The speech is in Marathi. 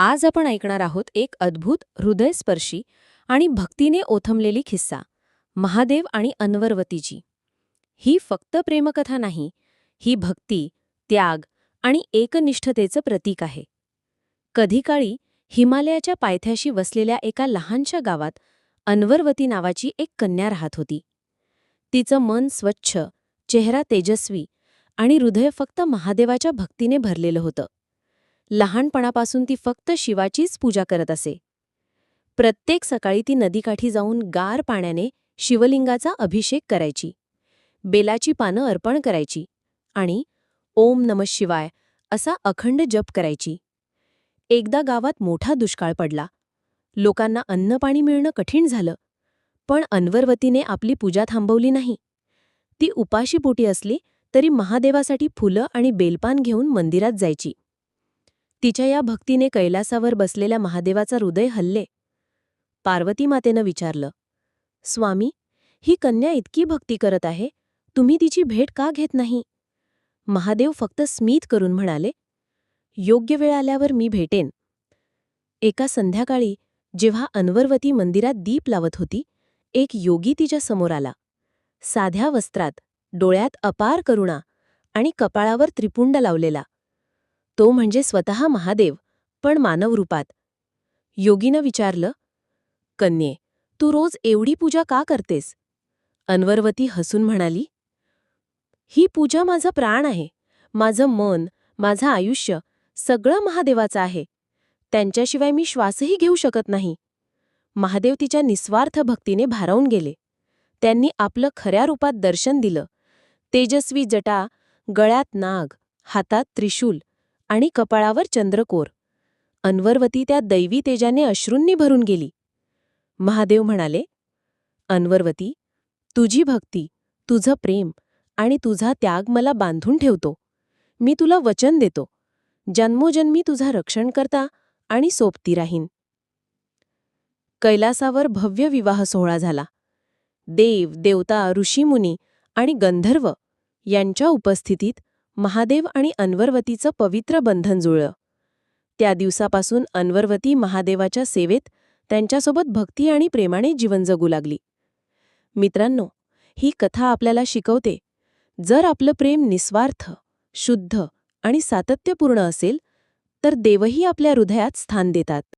आज आपण ऐकणार आहोत एक अद्भुत हृदयस्पर्शी आणि भक्तीने ओथंबलेली किस्सा, महादेव आणि अन्वरवतीची. ही फक्त प्रेमकथा नाही, ही भक्ती, त्याग आणि एकनिष्ठतेचं प्रतीक आहे. कधीकाळी हिमालयाच्या पायथ्याशी वसलेल्या एका लहानशा गावात अन्वरवती नावाची एक कन्या राहत होती. तिचं मन स्वच्छ, चेहरा तेजस्वी आणि हृदय फक्त महादेवाच्या भक्तीने भरलेलं होतं. लहानपणापासून ती फक्त शिवाचीच पूजा करत असे. प्रत्येक सकाळी ती नदीकाठी जाऊन गार पाण्याने शिवलिंगाचा अभिषेक करायची, बेलाची पानं अर्पण करायची आणि ओम नमः शिवाय असा अखंड जप करायची. एकदा गावात मोठा दुष्काळ पडला. लोकांना अन्नपाणी मिळणं कठीण झालं. पण अन्वरवतीने आपली पूजा थांबवली नाही. ती उपाशीपोटी असली तरी महादेवासाठी फुलं आणि बेलपान घेऊन मंदिरात जायची. तिच्या या भक्तीने कैलासावर बसलेल्या महादेवाचा हृदय हलले. पार्वती मातेनं विचारलं, स्वामी, ही कन्या इतकी भक्ती करत आहे, तुम्ही तिची भेट का घेत नाही? महादेव फक्त स्मित करून म्हणाले, योग्य वेळ आल्यावर मी भेटेन. एका संध्याकाळी जेव्हा अन्वरवती मंदिरात दीप लावत होती, एक योगी तिच्या समोर आला. साध्या वस्त्रात, डोळ्यात अपार करुणा आणि कपाळावर त्रिपुंड लावलेला. तो म्हणजे स्वतः महादेव, पण मानव रूपात. योगीनं विचारलं, कन्ये, तू रोज एवढी पूजा का करतेस? अन्वरवती हसून म्हणाली, ही पूजा माझा प्राण आहे. माझं मन, माझं आयुष्य सगळं महादेवाचं आहे. त्यांच्याशिवाय मी श्वासही घेऊ शकत नाही. महादेव तिच्या निस्वार्थ भक्तीने भारावून गेले. त्यांनी आपलं खऱ्या रूपात दर्शन दिलं. तेजस्वी जटा, गळ्यात नाग, हातात त्रिशूल आणि कपाळावर चंद्रकोर. अन्वरवती त्या दैवी तेजाने अश्रूंनी भरून गेली. महादेव म्हणाले, अन्वरवती, तुझी भक्ती, तुझं प्रेम आणि तुझा त्याग मला बांधून ठेवतो. मी तुला वचन देतो, जन्मोजन्मी तुझा रक्षणकर्ता आणि सोबती राहीन. कैलासावर भव्य विवाह सोहळा झाला. देव, देवता, ऋषीमुनी आणि गंधर्व यांच्या उपस्थितीत महादेव आणि अन्वरवतीचं पवित्र बंधन जुळलं. त्या दिवसापासून अन्वरवती महादेवाच्या सेवेत त्यांच्यासोबत भक्ती आणि प्रेमाने जीवन जगू लागली. मित्रांनो, ही कथा आपल्याला शिकवते, जर आपलं प्रेम निस्वार्थ, शुद्ध आणि सातत्यपूर्ण असेल, तर देवही आपल्या हृदयात स्थान देतात.